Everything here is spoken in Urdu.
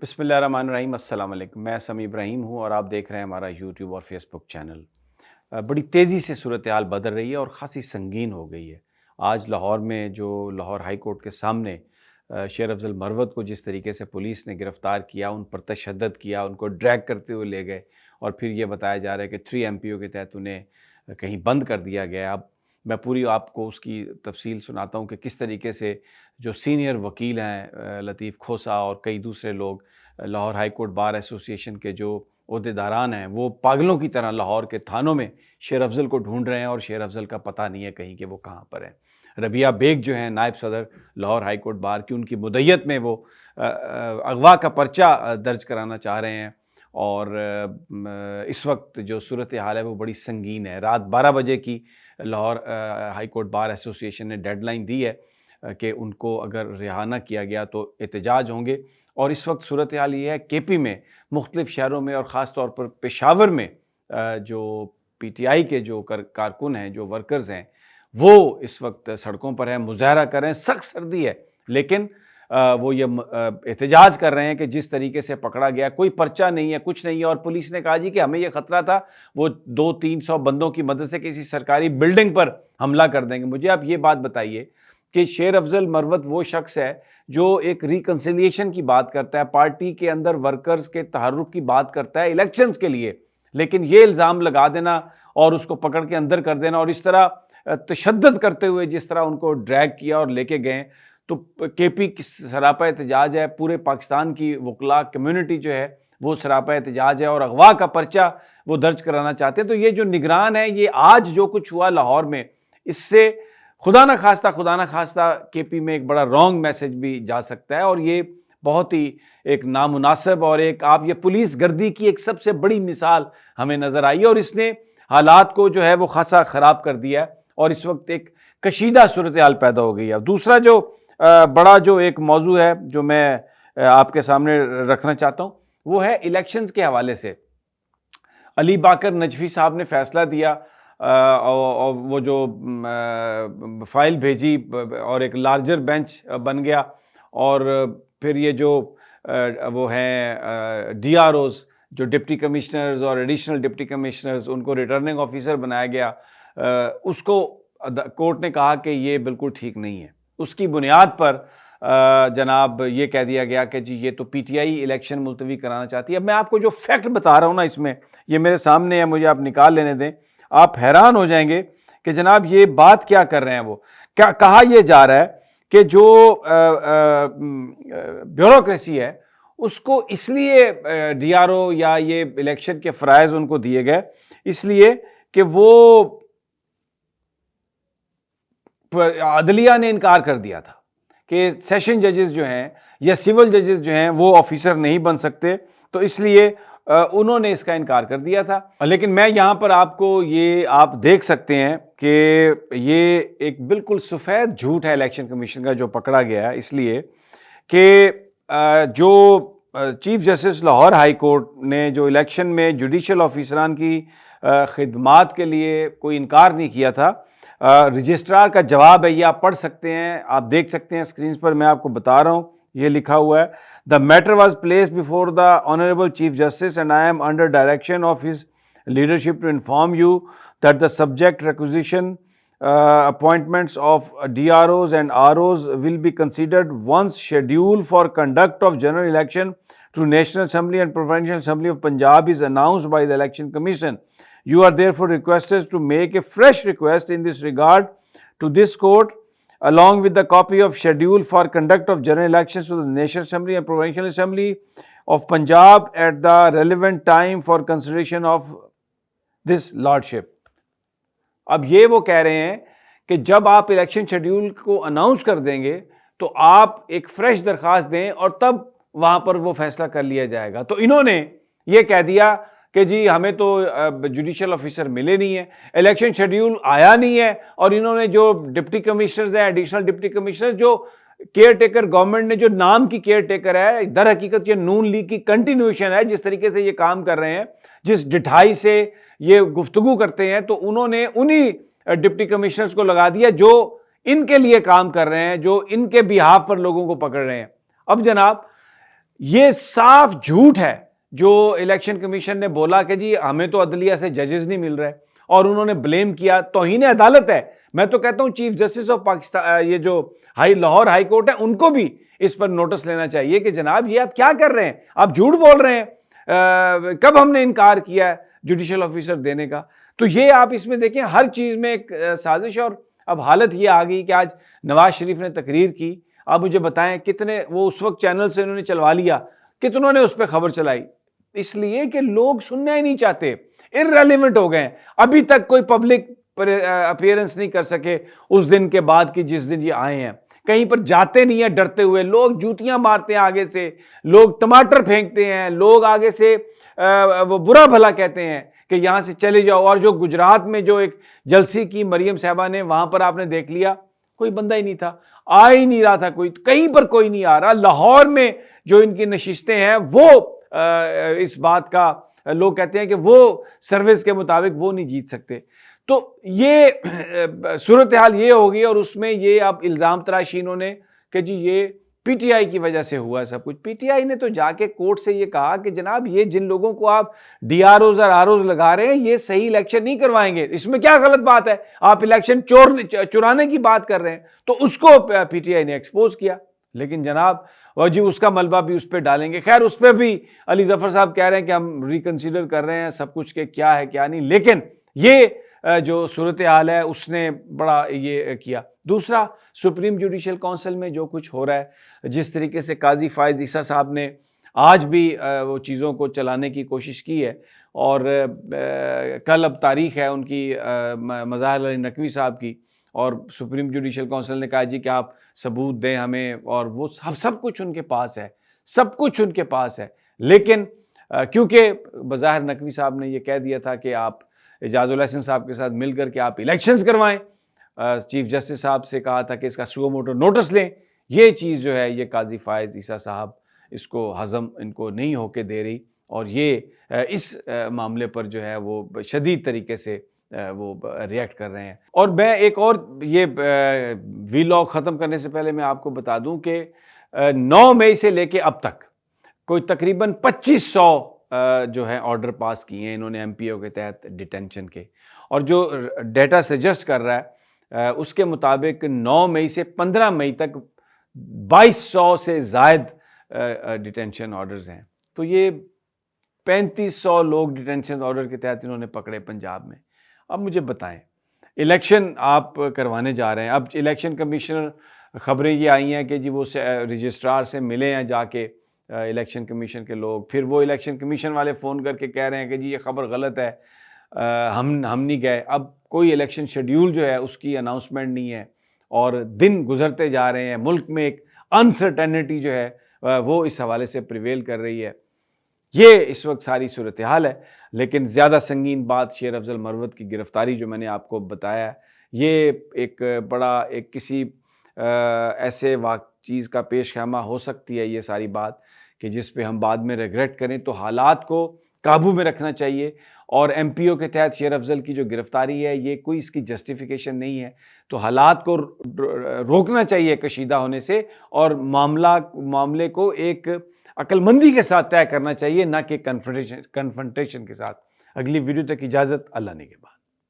بسم اللہ الرحمن الرحیم۔ السلام علیکم، میں سمیع ابراہیم ہوں اور آپ دیکھ رہے ہیں ہمارا یوٹیوب اور فیس بک چینل۔ بڑی تیزی سے صورتحال بدل رہی ہے اور خاصی سنگین ہو گئی ہے۔ آج لاہور میں جو لاہور ہائی کورٹ کے سامنے شیر افضل مروت کو جس طریقے سے پولیس نے گرفتار کیا، ان پر تشدد کیا، ان کو ڈریگ کرتے ہوئے لے گئے اور پھر یہ بتایا جا رہا ہے کہ 3 MPO کے تحت انہیں کہیں بند کر دیا گیا۔ اب میں پوری آپ کو اس کی تفصیل سناتا ہوں کہ کس طریقے سے جو سینئر وکیل ہیں لطیف کھوسا اور کئی دوسرے لوگ، لاہور ہائی کورٹ بار ایسوسی ایشن کے جو عہدیداران ہیں، وہ پاگلوں کی طرح لاہور کے تھانوں میں شیر افضل کو ڈھونڈ رہے ہیں اور شیر افضل کا پتہ نہیں ہے کہیں کہ وہ کہاں پر ہیں۔ ربیہ بیگ جو ہیں نائب صدر لاہور ہائی کورٹ بار کی، ان کی مدعیت میں وہ اغوا کا پرچہ درج کرانا چاہ رہے ہیں اور اس وقت جو صورتحال ہے وہ بڑی سنگین ہے۔ رات 12 بجے کی لاہور ہائی کورٹ بار ایسوسی ایشن نے ڈیڈ لائن دی ہے کہ ان کو اگر رہا نہ کیا گیا تو احتجاج ہوں گے۔ اور اس وقت صورتحال یہ ہے KP میں، مختلف شہروں میں اور خاص طور پر پشاور میں جو PTI کے جو کارکن ہیں، جو ورکرز ہیں، وہ اس وقت سڑکوں پر ہیں، مظاہرہ کر رہے ہیں۔ سخت سردی ہے لیکن وہ یہ احتجاج کر رہے ہیں کہ جس طریقے سے پکڑا گیا، کوئی پرچہ نہیں ہے، کچھ نہیں ہے، اور پولیس نے کہا جی کہ ہمیں یہ خطرہ تھا، وہ 200-300 بندوں کی مدد سے کسی سرکاری بلڈنگ پر حملہ کر دیں گے۔ مجھے آپ یہ بات بتائیے کہ شیر افضل مروت وہ شخص ہے جو ایک ریکنسیلیشن کی بات کرتا ہے، پارٹی کے اندر ورکرز کے تحرک کی بات کرتا ہے الیکشنز کے لیے، لیکن یہ الزام لگا دینا اور اس کو پکڑ کے اندر کر دینا اور اس طرح تشدد کرتے ہوئے جس طرح ان کو ڈریگ کیا اور لے کے گئے، تو KP کی سراپا احتجاج ہے۔ پورے پاکستان کی وکلاء کمیونٹی جو ہے وہ سراپا احتجاج ہے اور اغوا کا پرچہ وہ درج کرانا چاہتے ہیں۔ تو یہ جو نگران ہے، یہ آج جو کچھ ہوا لاہور میں، اس سے خدا نہ خواستہ KP میں ایک بڑا رانگ میسج بھی جا سکتا ہے اور یہ بہت ہی ایک نامناسب اور ایک آپ یہ پولیس گردی کی ایک سب سے بڑی مثال ہمیں نظر آئی ہے اور اس نے حالات کو جو ہے وہ خاصا خراب کر دیا ہے اور اس وقت ایک کشیدہ صورتحال پیدا ہو گئی ہے۔ دوسرا جو بڑا جو ایک موضوع ہے جو میں آپ کے سامنے رکھنا چاہتا ہوں، وہ ہے الیکشنز کے حوالے سے۔ علی باقر نجفی صاحب نے فیصلہ دیا اور وہ جو فائل بھیجی اور ایک لارجر بینچ بن گیا، اور پھر یہ جو وہ ہیں DROs جو ڈپٹی کمشنرز اور ایڈیشنل ڈپٹی کمشنرز، ان کو ریٹرننگ آفیسر بنایا گیا۔ اس کو کورٹ نے کہا کہ یہ بالکل ٹھیک نہیں ہے۔ اس کی بنیاد پر جناب یہ کہہ دیا گیا کہ جی یہ تو PTI الیکشن ملتوی کرانا چاہتی ہے۔ اب میں آپ کو جو فیکٹ بتا رہا ہوں نا، اس میں یہ میرے سامنے ہے، مجھے آپ نکال لینے دیں، آپ حیران ہو جائیں گے کہ جناب یہ بات کیا کر رہے ہیں۔ وہ کیا کہا یہ جا رہا ہے کہ جو بیوروکریسی ہے اس کو اس لیے DRO یا یہ الیکشن کے فرائض ان کو دیے گئے اس لیے کہ وہ عدلیہ نے انکار کر دیا تھا کہ سیشن ججز جو ہیں یا سول ججز جو ہیں وہ آفیسر نہیں بن سکتے، تو اس لیے انہوں نے اس کا انکار کر دیا تھا۔ لیکن میں یہاں پر آپ کو یہ آپ دیکھ سکتے ہیں کہ یہ ایک بالکل سفید جھوٹ ہے الیکشن کمیشن کا جو پکڑا گیا ہے، اس لیے کہ جو chief justice Lahore high court نے جو الیکشن میں جوڈیشل آفیسران کی خدمات کے لیے کوئی انکار نہیں کیا تھا، رجسٹرار کا جواب ہے، یہ آپ پڑھ سکتے ہیں، آپ دیکھ سکتے ہیں اسکرینز پر، میں آپ کو بتا رہا ہوں، یہ لکھا ہوا ہے: The matter was placed before the Honorable Chief Justice and I am under direction of his leadership to inform you that the subject requisition appointments of DROs and ROs will be considered once schedule for conduct of general election to National Assembly and Provincial Assembly of Punjab is announced by the Election Commission. You are therefore requested to make a fresh request in this regard to this court, along with the copy of schedule for conduct of general elections to the National Assembly and Provincial Assembly of Punjab at the relevant time for consideration of this lordship. اب یہ وہ کہہ رہے ہیں کہ جب آپ الیکشن شیڈیول کو اناؤنس کر دیں گے تو آپ ایک فریش درخواست دیں اور تب وہاں پر وہ فیصلہ کر لیا جائے گا۔ تو انہوں نے یہ کہہ دیا کہ جی ہمیں تو جوڈیشل آفیسر ملے نہیں ہیں، الیکشن شیڈیول آیا نہیں ہے، اور انہوں نے جو ڈپٹی کمشنرز ہیں، ایڈیشنل ڈپٹی کمشنرز، جو کیئر ٹیکر گورنمنٹ نے جو نام کی کیئر ٹیکر ہے، در حقیقت یہ نون لیگ کی کنٹینیوشن ہے، جس طریقے سے یہ کام کر رہے ہیں، جس ڈٹھائی سے یہ گفتگو کرتے ہیں، تو انہوں نے انہی ڈپٹی کمشنرز کو لگا دیا جو ان کے لیے کام کر رہے ہیں، جو ان کے بیہاف پر لوگوں کو پکڑ رہے ہیں۔ اب جناب یہ صاف جھوٹ ہے جو الیکشن کمیشن نے بولا کہ جی ہمیں تو عدلیہ سے ججز نہیں مل رہے، اور انہوں نے بلیم کیا، توہین عدالت ہے۔ میں تو کہتا ہوں چیف جسٹس آف پاکستان، یہ جو لاہور ہائی کورٹ ہے، ان کو بھی اس پر نوٹس لینا چاہیے کہ جناب یہ آپ کیا کر رہے ہیں، آپ جھوٹ بول رہے ہیں۔ کب ہم نے انکار کیا ہے جوڈیشل آفیسر دینے کا؟ تو یہ آپ اس میں دیکھیں ہر چیز میں ایک سازش، اور اب حالت یہ آ گئی کہ آج نواز شریف نے تقریر کی، آپ مجھے بتائیں کتنے وہ اس وقت چینل سے انہوں نے چلوا لیا، کتنوں نے اس پہ خبر چلائی؟ اس لیے کہ لوگ سننا ہی نہیں چاہتے، irrelevant ہو گئے ہیں۔ ابھی تک کوئی پبلک اپیئرنس نہیں کر سکے اس دن کے بعد کی جس دن یہ آئے ہیں، کہیں پر جاتے نہیں ہیں ڈرتے ہوئے، لوگ جوتیاں مارتے ہیں آگے سے، لوگ ٹماٹر پھینکتے ہیں، لوگ آگے سے وہ برا بھلا کہتے ہیں کہ یہاں سے چلے جاؤ۔ اور جو گجرات میں جو ایک جلسی کی مریم صاحبہ نے، وہاں پر آپ نے دیکھ لیا کوئی بندہ ہی نہیں تھا، آ ہی نہیں رہا تھا کوئی، کہیں پر کوئی نہیں آ رہا۔ لاہور میں جو ان کی نشستیں ہیں وہ اس بات کا لوگ کہتے ہیں کہ وہ سروس کے مطابق وہ نہیں جیت سکتے۔ تو یہ صورتحال یہ ہوگی، اور اس میں یہ اب الزام تراشی انہوں نے کہ جی یہ پی ٹی آئی کی وجہ سے ہوا ہے سب کچھ۔ پی ٹی آئی نے تو جا کے کورٹ سے یہ کہا کہ جناب یہ جن لوگوں کو آپ ڈی آر اوز اور آر اوز لگا رہے ہیں یہ صحیح الیکشن نہیں کروائیں گے، اس میں کیا غلط بات ہے؟ آپ الیکشن چرانے کی بات کر رہے ہیں، تو اس کو پی ٹی آئی نے ایکسپوز کیا۔ لیکن جناب اور جی اس کا ملبہ بھی اس پہ ڈالیں گے، خیر اس پہ بھی علی ظفر صاحب کہہ رہے ہیں کہ ہم ریکنسیڈر کر رہے ہیں سب کچھ کہ کیا ہے کیا نہیں، لیکن یہ جو صورتحال ہے اس نے بڑا یہ کیا۔ دوسرا، سپریم جوڈیشل کونسل میں جو کچھ ہو رہا ہے، جس طریقے سے قاضی فائز عیسیٰ صاحب نے آج بھی وہ چیزوں کو چلانے کی کوشش کی ہے، اور کل اب تاریخ ہے ان کی مظاہر علی نقوی صاحب کی، اور سپریم جوڈیشل کونسل نے کہا جی کہ آپ ثبوت دیں ہمیں، اور وہ سب کچھ ان کے پاس ہے، سب کچھ ان کے پاس ہے۔ لیکن کیونکہ بظاہر نقوی صاحب نے یہ کہہ دیا تھا کہ آپ اعجاز الحسن صاحب کے ساتھ مل کر کے آپ الیکشنز کروائیں، چیف جسٹس صاحب سے کہا تھا کہ اس کا سو موٹو نوٹس لیں، یہ چیز جو ہے یہ قاضی فائز عیسیٰ صاحب اس کو ہضم ان کو نہیں ہو کے دے رہی، اور یہ اس معاملے پر جو ہے وہ شدید طریقے سے وہ ریئیکٹ کر رہے ہیں۔ اور میں ایک اور یہ ویلاگ ختم کرنے سے پہلے میں آپ کو بتا دوں کہ 9 مئی سے لے کے اب تک کوئی تقریباً 2500 جو ہے آرڈر پاس کیے ہیں انہوں نے ایم پی او کے تحت ڈیٹینشن کے، اور جو ڈیٹا سجسٹ کر رہا ہے اس کے مطابق 9 مئی سے 15 مئی تک 2200 سے زائد ڈیٹینشن آرڈرز ہیں۔ تو یہ 3500 لوگ ڈیٹینشن آرڈر کے تحت انہوں نے پکڑے پنجاب میں۔ اب مجھے بتائیں، الیکشن آپ کروانے جا رہے ہیں، اب الیکشن کمیشنر خبریں یہ آئی ہیں کہ جی وہ رجسٹرار سے ملے ہیں جا کے الیکشن کمیشن کے لوگ، پھر وہ الیکشن کمیشن والے فون کر کے کہہ رہے ہیں کہ جی یہ خبر غلط ہے، ہم نہیں گئے۔ اب کوئی الیکشن شیڈیول جو ہے اس کی اناؤنسمنٹ نہیں ہے، اور دن گزرتے جا رہے ہیں، ملک میں ایک انسرٹینٹی جو ہے وہ اس حوالے سے پریویل کر رہی ہے۔ یہ اس وقت ساری صورتحال ہے، لیکن زیادہ سنگین بات شیر افضل مروت کی گرفتاری جو میں نے آپ کو بتایا ہے، یہ ایک بڑا ایک کسی ایسے چیز کا پیش خیمہ ہو سکتی ہے یہ ساری بات کہ جس پہ ہم بعد میں ریگریٹ کریں۔ تو حالات کو قابو میں رکھنا چاہیے، اور ایم پی او کے تحت شیر افضل کی جو گرفتاری ہے یہ کوئی اس کی جسٹیفیکیشن نہیں ہے، تو حالات کو روکنا چاہیے کشیدہ ہونے سے، اور معاملے کو ایک عقل مندی کے ساتھ طے کرنا چاہیے، نہ کہ کنفرنٹیشن کے ساتھ۔ اگلی ویڈیو تک اجازت، اللہ نگہبان۔